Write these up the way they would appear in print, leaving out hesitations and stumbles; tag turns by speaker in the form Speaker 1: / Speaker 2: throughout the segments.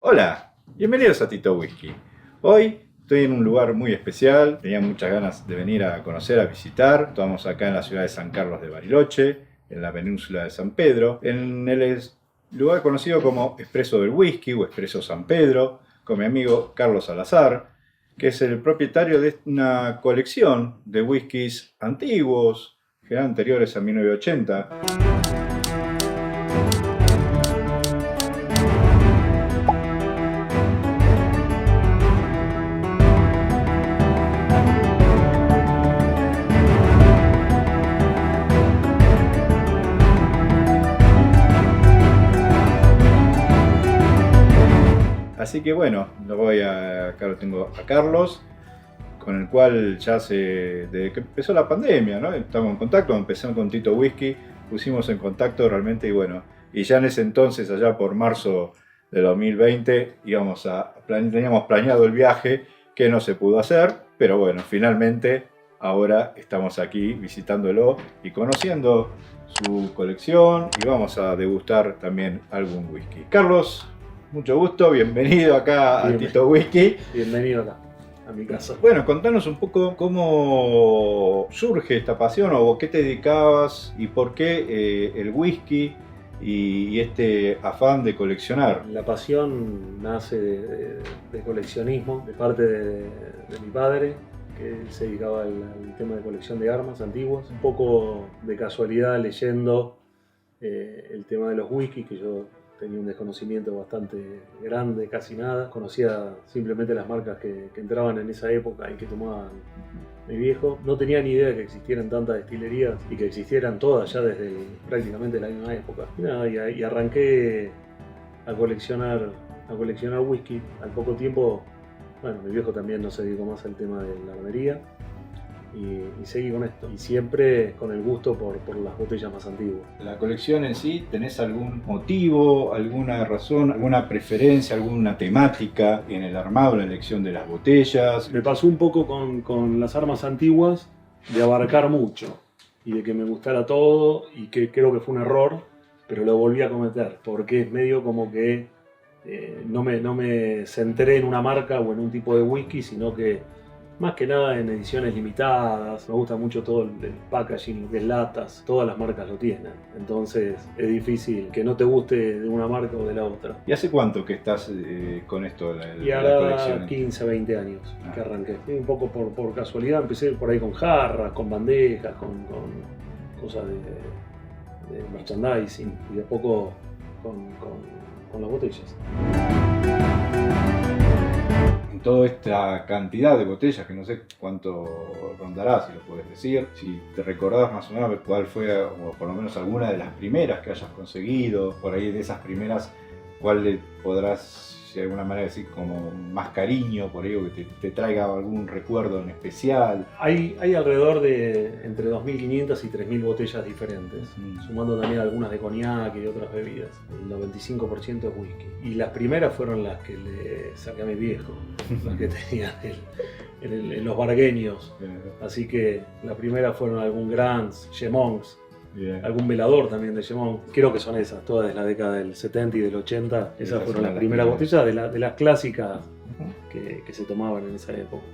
Speaker 1: Hola, bienvenidos a Tito Whisky. Hoy estoy en un lugar muy especial, tenía muchas ganas de venir a conocer, a visitar. Estamos acá en la ciudad de San Carlos de Bariloche, en la península de San Pedro, en el lugar conocido como Expreso del Whisky o Expreso San Pedro, con mi amigo Carlos Salazar, que es el propietario de una colección de whiskies antiguos, que eran anteriores a 1980. Así que bueno, acá lo tengo a Carlos, con el cual ya desde que empezó la pandemia, ¿no? Estamos en contacto, empezamos con Tito Whisky, pusimos en contacto realmente y bueno, y ya en ese entonces, allá por marzo de 2020, teníamos planeado el viaje que no se pudo hacer, pero bueno, finalmente ahora estamos aquí visitándolo y conociendo su colección y vamos a degustar también algún whisky. Carlos, mucho gusto, bienvenido acá a Tito Whisky.
Speaker 2: Bienvenido acá, a mi casa.
Speaker 1: Bueno, contanos un poco cómo surge esta pasión o qué te dedicabas y por qué el whisky y este afán de coleccionar.
Speaker 2: La pasión nace de coleccionismo, de parte de mi padre, que él se dedicaba al tema de colección de armas antiguas. Un poco de casualidad leyendo el tema de los whiskies, que yo tenía un desconocimiento bastante grande, casi nada. Conocía simplemente las marcas que entraban en esa época y que tomaban mi viejo. No tenía ni idea de que existieran tantas destilerías y que existieran todas ya desde prácticamente la misma época. Y arranqué a coleccionar whisky. Al poco tiempo, bueno, mi viejo también no se dedicó más al tema de la armería. Y seguí con esto, y siempre con el gusto por las botellas más antiguas.
Speaker 1: La colección en sí, ¿tenés algún motivo, alguna razón, alguna preferencia, alguna temática en el armado, la elección de las botellas?
Speaker 2: Me pasó un poco con las armas antiguas de abarcar mucho y de que me gustara todo, y que creo que fue un error, pero lo volví a cometer porque es medio como que no me centré en una marca o en un tipo de whisky, sino que más que nada en ediciones limitadas. Me gusta mucho todo el packaging, lo que es latas, todas las marcas lo tienen. Entonces es difícil que no te guste de una marca o de la otra.
Speaker 1: ¿Y hace cuánto que estás con esto de
Speaker 2: y
Speaker 1: la
Speaker 2: ahora
Speaker 1: colección?
Speaker 2: 15, 20 años que arranqué. Sí, un poco por casualidad, empecé por ahí con jarras, con bandejas, con cosas de merchandising, y de a poco con las botellas.
Speaker 1: Toda esta cantidad de botellas, que no sé cuánto rondará, si lo puedes decir, si te recordás más o menos cuál fue, o por lo menos alguna de las primeras que hayas conseguido, por ahí de esas primeras, cuál le podrás de alguna manera decir como más cariño, por ahí, o que te traiga algún recuerdo en especial.
Speaker 2: Hay alrededor de entre 2.500 y 3.000 botellas diferentes, sumando también algunas de coñac y de otras bebidas. El 95% es whisky. Y las primeras fueron las que le saqué a mi viejo, las que tenía en los bargueños. Así que las primeras fueron algún Grants, Chemonks, algún velador también de Chemont. Creo que son esas, todas de la década del 70 y del 80. Esas fueron las primeras botellas de las clásicas que se tomaban en esa época.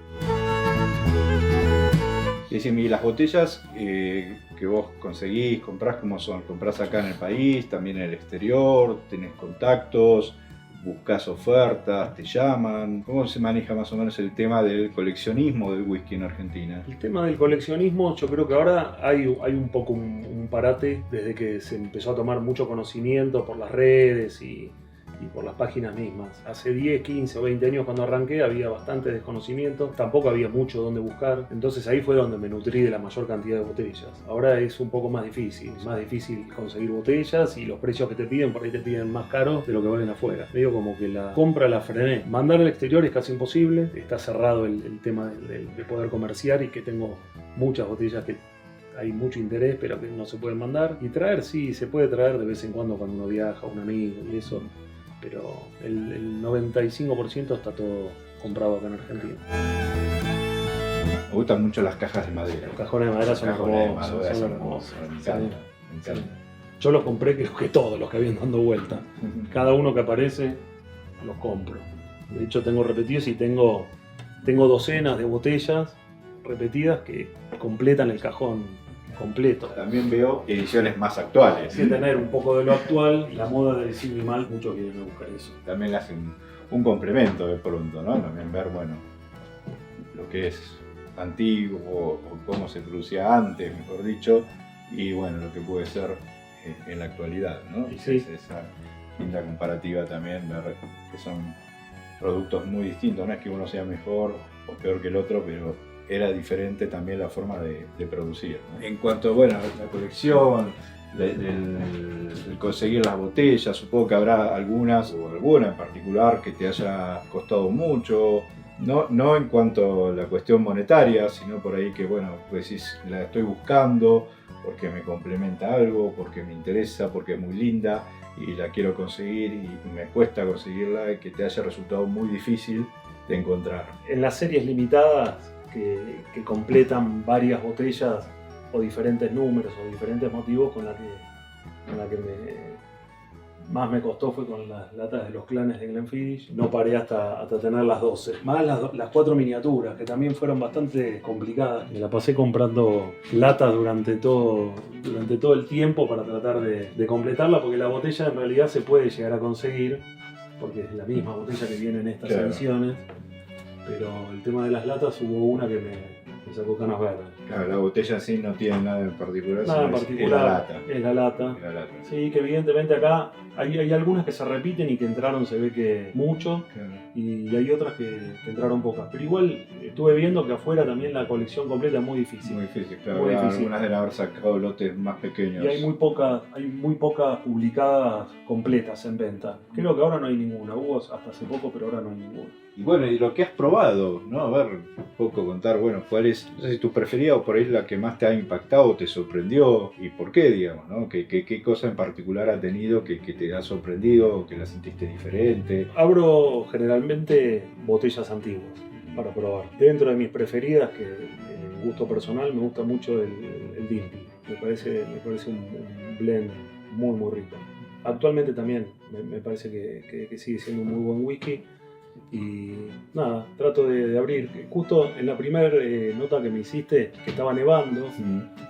Speaker 1: Y las botellas que vos conseguís, comprás, ¿cómo son? ¿Comprás acá en el país, también en el exterior? ¿Tenés contactos? ¿Buscás ofertas? ¿Te llaman? ¿Cómo se maneja más o menos el tema del coleccionismo del whisky en Argentina?
Speaker 2: El tema del coleccionismo, yo creo que ahora hay un poco un parate desde que se empezó a tomar mucho conocimiento por las redes y por las páginas mismas. Hace 10, 15 o 20 años cuando arranqué había bastante desconocimiento, tampoco había mucho donde buscar, entonces ahí fue donde me nutrí de la mayor cantidad de botellas. Ahora es un poco más difícil conseguir botellas, y los precios que te piden por ahí te piden más caros de lo que valen afuera. Medio como que la compra la frené. Mandar al exterior es casi imposible, está cerrado el tema de poder comerciar, y que tengo muchas botellas que hay mucho interés pero que no se pueden mandar. Y traer, sí, se puede traer de vez en cuando uno viaja, un amigo y eso, pero el 95% está todo comprado acá en Argentina.
Speaker 1: Me gustan mucho las cajas de madera.
Speaker 2: Los cajones de madera son hermosos.
Speaker 1: Me encanta.
Speaker 2: Yo los compré, creo que todos los que habían dando vuelta. Cada uno que aparece los compro. De hecho tengo repetidos y tengo docenas de botellas repetidas que completan el cajón completo.
Speaker 1: También veo ediciones más actuales.
Speaker 2: Hay que tener un poco de lo actual, la moda del sí y mal, muchos vienen a buscar eso.
Speaker 1: También le hacen un complemento de pronto, ¿no? También ver, bueno, lo que es antiguo o cómo se producía antes, mejor dicho, y bueno, lo que puede ser en la actualidad, ¿no? Y
Speaker 2: Sí.
Speaker 1: es esa linda comparativa también, ver que son productos muy distintos, no es que uno sea mejor o peor que el otro, pero era diferente también la forma de producir, ¿no? En cuanto, bueno, a la colección, el conseguir las botellas, supongo que habrá algunas o alguna en particular que te haya costado mucho, no en cuanto a la cuestión monetaria, sino por ahí que, bueno, pues decís, la estoy buscando porque me complementa algo, porque me interesa, porque es muy linda y la quiero conseguir y me cuesta conseguirla y que te haya resultado muy difícil de encontrar.
Speaker 2: En las series limitadas que completan varias botellas o diferentes números o diferentes motivos, con la que más me costó fue con las latas de los clanes de Glenfiddich. No paré hasta tener las 12. Más las 4 miniaturas, que también fueron bastante complicadas. Me la pasé comprando latas durante todo el tiempo para tratar de completarla, porque la botella en realidad se puede llegar a conseguir, porque es la misma botella que viene en estas ediciones. Pero el tema de las latas, hubo una que me sacó canas verdes.
Speaker 1: Claro, la botella en sí no tiene nada en particular,
Speaker 2: Nada en
Speaker 1: sino
Speaker 2: particular,
Speaker 1: es la lata.
Speaker 2: es la lata.
Speaker 1: Es la lata.
Speaker 2: Sí, que evidentemente acá hay algunas que se repiten y que entraron, se ve que mucho,
Speaker 1: Claro.
Speaker 2: y hay otras que entraron pocas. Pero igual estuve viendo que afuera también la colección completa es muy difícil.
Speaker 1: Muy difícil, claro.
Speaker 2: Muy difícil.
Speaker 1: Algunas deben haber sacado lotes más pequeños.
Speaker 2: Y hay muy pocas publicadas completas en venta. Creo que ahora no hay ninguna. Hubo hasta hace poco, pero ahora no hay ninguna.
Speaker 1: Y bueno, y lo que has probado, ¿no? A ver, un poco contar, bueno, cuál es, no sé si tu preferida o por ahí la que más te ha impactado, te sorprendió y por qué, digamos, ¿no? ¿Qué cosa en particular ha tenido que te ha sorprendido o que la sentiste diferente?
Speaker 2: Abro generalmente botellas antiguas para probar. Dentro de mis preferidas, que en gusto personal me gusta mucho el Dimpy. Me parece un blend muy rico. Actualmente también me parece que sigue siendo un muy buen whisky. Y nada, trato de abrir. Justo en la primera nota que me hiciste, que estaba nevando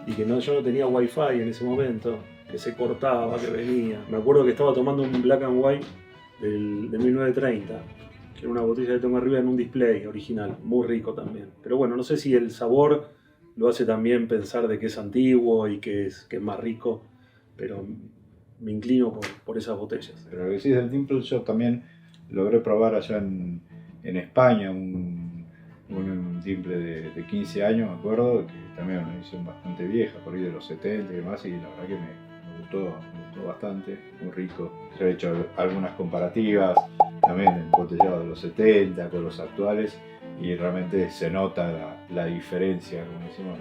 Speaker 2: y que yo no tenía wifi en ese momento, que se cortaba, que venía. Me acuerdo que estaba tomando un Black and White de 1930, que era una botella que tengo arriba en un display original, muy rico también. Pero bueno, no sé si el sabor lo hace también pensar de que es antiguo y que es más rico, pero me inclino por esas botellas.
Speaker 1: Pero lo que decís del Dimple, yo también logré probar allá en España un Dimple de 15 años, me acuerdo, que también era una edición bastante vieja, por ahí de los 70 y demás, y la verdad que me gustó bastante, muy rico. Yo he hecho algunas comparativas también en embotellado de los 70 con los actuales y realmente se nota la diferencia, como decimos,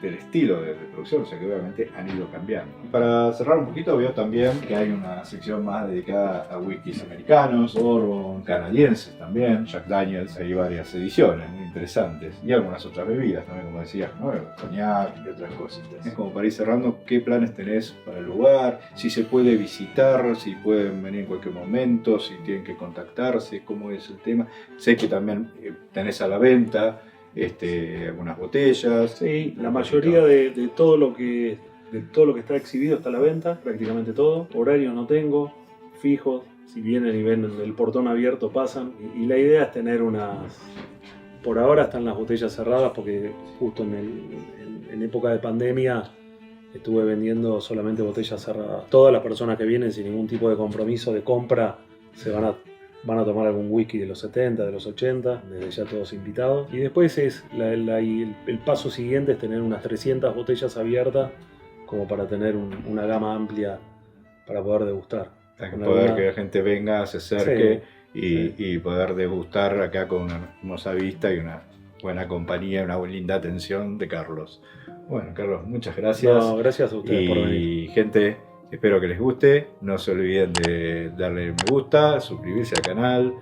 Speaker 1: del estilo de producción, o sea que obviamente han ido cambiando. Y para cerrar un poquito, veo también que hay una sección más dedicada a whiskies americanos, bourbon, canadienses también, Jack Daniels, hay varias ediciones muy interesantes y algunas otras bebidas también, como decías, ¿no? Coñac y otras cositas. Es como para ir cerrando, ¿qué planes tenés para el lugar? Si se puede visitar, si pueden venir en cualquier momento, si tienen que contactarse, cómo es el tema. Sé que también tenés a la venta algunas botellas.
Speaker 2: Sí, la mayoría de todo lo que está exhibido está a la venta, prácticamente todo. Horarios no tengo, fijos, si vienen y ven el portón abierto pasan. Y la idea es tener por ahora están las botellas cerradas porque justo en época de pandemia estuve vendiendo solamente botellas cerradas. Todas las personas que vienen sin ningún tipo de compromiso de compra van a tomar algún whisky de los 70, de los 80, desde ya todos invitados. Y después el paso siguiente es tener unas 300 botellas abiertas como para tener una gama amplia para poder degustar.
Speaker 1: Para que la gente venga, se acerque y poder degustar acá con una hermosa vista y una buena compañía, una linda atención de Carlos. Bueno, Carlos, muchas gracias.
Speaker 2: No, gracias a ustedes por venir.
Speaker 1: Y gente, espero que les guste. No se olviden de darle me gusta, suscribirse al canal,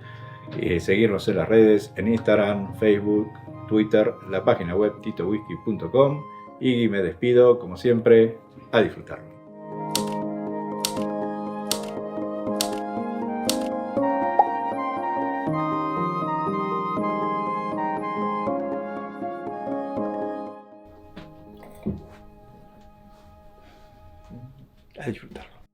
Speaker 1: seguirnos en las redes, en Instagram, Facebook, Twitter, la página web titowhisky.com. Y me despido, como siempre, a disfrutar.
Speaker 3: A disfrutarlo.